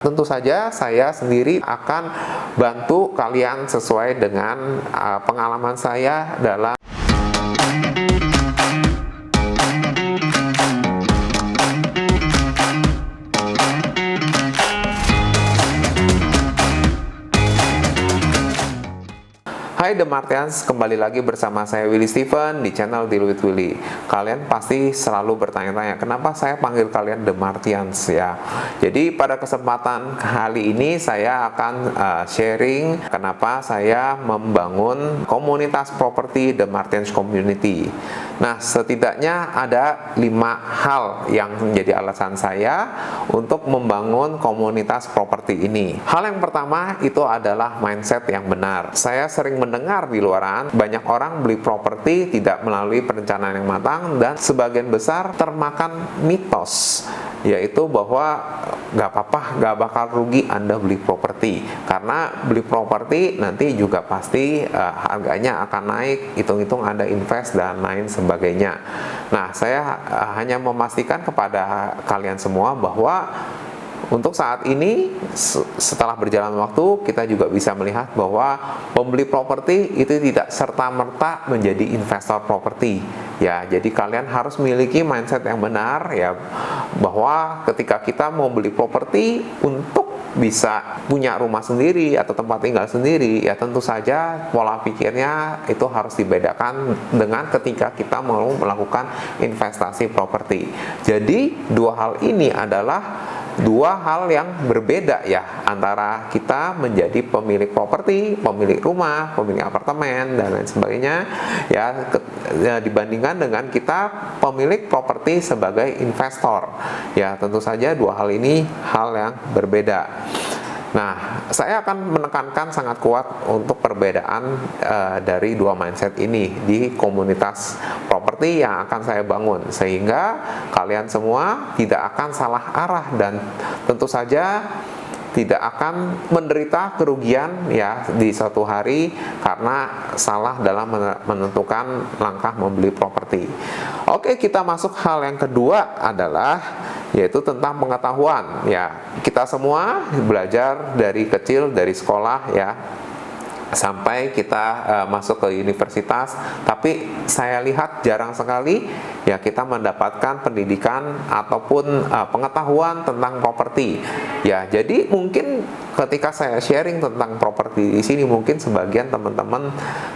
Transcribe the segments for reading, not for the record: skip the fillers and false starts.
Tentu saja saya sendiri akan bantu kalian sesuai dengan pengalaman saya dalam Hai The Martians, kembali lagi bersama saya Willy Steven di channel Deal with Willy. Kalian pasti selalu bertanya-tanya, kenapa saya panggil kalian The Martians ya? Jadi pada kesempatan kali ini saya akan sharing kenapa saya membangun komunitas properti The Martians Community. Nah, setidaknya ada 5 hal yang menjadi alasan saya untuk membangun komunitas properti ini. Hal yang pertama itu adalah mindset yang benar. Saya sering mendengar di luaran, banyak orang beli properti tidak melalui perencanaan yang matang dan sebagian besar termakan mitos, yaitu bahwa nggak apa-apa, nggak bakal rugi Anda beli properti, karena beli properti nanti juga pasti harganya akan naik, hitung-hitung Anda invest dan lain sebagainya. Nah, saya hanya memastikan kepada kalian semua bahwa untuk saat ini, setelah berjalan waktu, kita juga bisa melihat bahwa pembeli properti itu tidak serta-merta menjadi investor properti. Ya, jadi kalian harus memiliki mindset yang benar ya, bahwa ketika kita mau beli properti untuk bisa punya rumah sendiri atau tempat tinggal sendiri, ya tentu saja pola pikirnya itu harus dibedakan dengan ketika kita mau melakukan investasi properti. Jadi, dua hal ini adalah dua hal yang berbeda ya, antara kita menjadi pemilik properti, pemilik rumah, pemilik apartemen dan lain sebagainya ya, dibandingkan dengan kita pemilik properti sebagai investor. Ya, tentu saja dua hal ini hal yang berbeda. Nah, saya akan menekankan sangat kuat untuk perbedaan dari dua mindset ini di komunitas properti yang akan saya bangun, sehingga kalian semua tidak akan salah arah dan tentu saja tidak akan menderita kerugian ya di suatu hari karena salah dalam menentukan langkah membeli properti. Oke, kita masuk hal yang kedua adalah yaitu tentang pengetahuan ya. Kita semua belajar dari kecil, dari sekolah ya, sampai kita masuk ke universitas, tapi saya lihat jarang sekali ya kita mendapatkan pendidikan ataupun pengetahuan tentang properti. Ya, jadi mungkin ketika saya sharing tentang properti di sini, mungkin sebagian teman-teman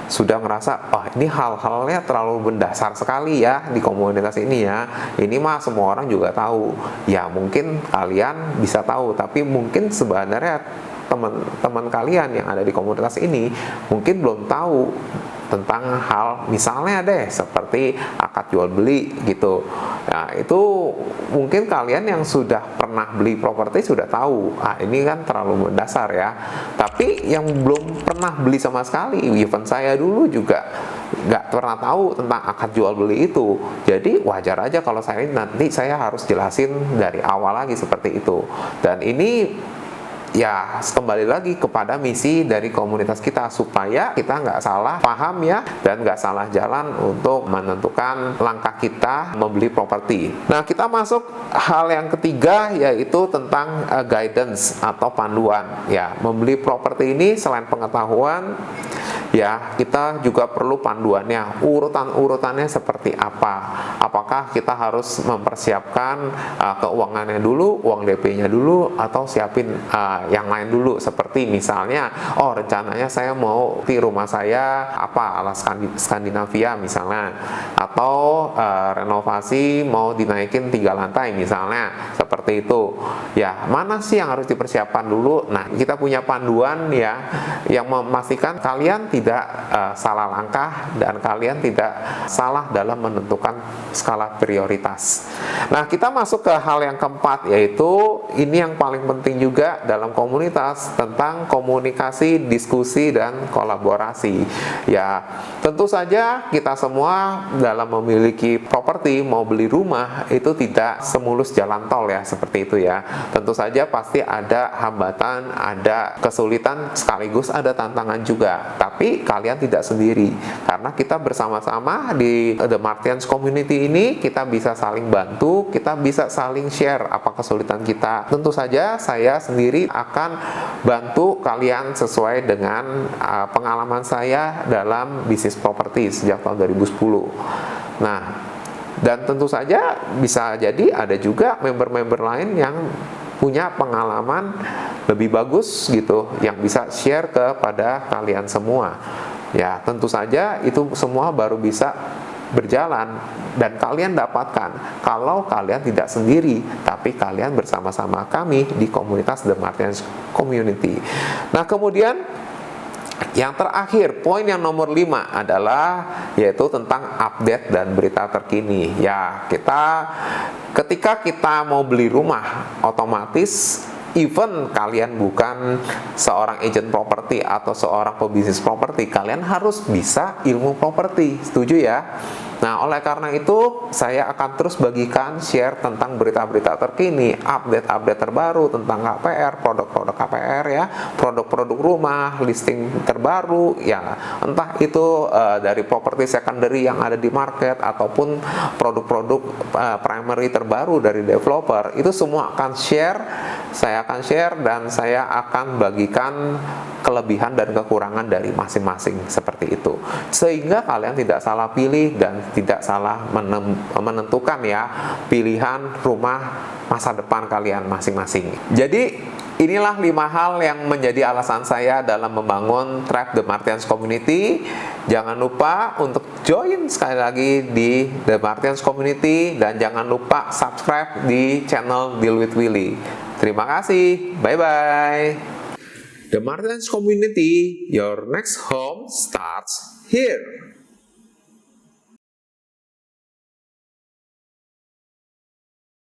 sudah ngerasa, oh ini hal-halnya terlalu mendasar sekali ya di komunitas ini ya. Ini mah semua orang juga tahu. Ya, mungkin kalian bisa tahu, tapi mungkin sebenarnya teman-teman kalian yang ada di komunitas ini mungkin belum tahu tentang hal misalnya deh seperti akad jual beli gitu. Nah, itu mungkin kalian yang sudah pernah beli properti sudah tahu, ini kan terlalu mendasar ya. Tapi yang belum pernah beli sama sekali, even saya dulu juga nggak pernah tahu tentang akad jual beli itu. Jadi wajar aja kalau nanti saya harus jelasin dari awal lagi seperti itu. Dan ini ya kembali lagi kepada misi dari komunitas kita, supaya kita nggak salah paham ya, dan nggak salah jalan untuk menentukan langkah kita membeli properti. Nah, kita masuk hal yang ketiga, yaitu tentang guidance atau panduan ya. Membeli properti ini selain pengetahuan ya, kita juga perlu panduannya, urutannya seperti apa. Apakah kita harus mempersiapkan keuangannya dulu, uang DP-nya dulu, atau siapin yang lain dulu, seperti misalnya rencananya saya mau di rumah saya alas Skandinavia misalnya, atau renovasi mau dinaikin 3 lantai misalnya, seperti itu ya. Mana sih yang harus dipersiapkan dulu? Nah, kita punya panduan ya, yang memastikan kalian tidak salah langkah dan kalian tidak salah dalam menentukan skala prioritas. Nah, kita masuk ke hal yang keempat, yaitu ini yang paling penting juga dalam komunitas, tentang komunikasi, diskusi, dan kolaborasi. Ya, tentu saja kita semua dalam memiliki properti, mau beli rumah, itu tidak semulus jalan tol ya, seperti itu ya. Tentu saja pasti ada hambatan, ada kesulitan, sekaligus ada tantangan juga. Tapi Tapi kalian tidak sendiri, karena kita bersama-sama di The Martians Community ini, kita bisa saling bantu, kita bisa saling share apa kesulitan kita. Tentu saja saya sendiri akan bantu kalian sesuai dengan pengalaman saya dalam bisnis properti sejak tahun 2010. Nah, dan tentu saja bisa jadi ada juga member-member lain yang punya pengalaman lebih bagus gitu, yang bisa share kepada kalian semua. Ya, tentu saja itu semua baru bisa berjalan dan kalian dapatkan kalau kalian tidak sendiri, tapi kalian bersama-sama kami di komunitas The Martians Community. Nah, kemudian yang terakhir, poin yang nomor 5 adalah yaitu tentang update dan berita terkini. Ya, ketika kita mau beli rumah, otomatis even kalian bukan seorang agent properti atau seorang pebisnis properti, kalian harus bisa ilmu properti. Setuju ya? Nah, oleh karena itu saya akan terus bagikan share tentang berita-berita terkini, update-update terbaru tentang KPR, produk-produk KPR ya, produk-produk rumah, listing terbaru ya, entah itu dari properti secondary yang ada di market ataupun produk-produk primary terbaru dari developer. Itu semua akan saya akan share dan saya akan bagikan kelebihan dan kekurangan dari masing-masing seperti itu, sehingga kalian tidak salah pilih dan tidak salah menentukan ya pilihan rumah masa depan kalian masing-masing. Jadi inilah 5 hal yang menjadi alasan saya dalam membangun Tribe The Martians Community. Jangan lupa untuk join sekali lagi di The Martians Community dan jangan lupa subscribe di channel Deal with Willy. Terima kasih, bye-bye. The Martians Community, your next home starts here.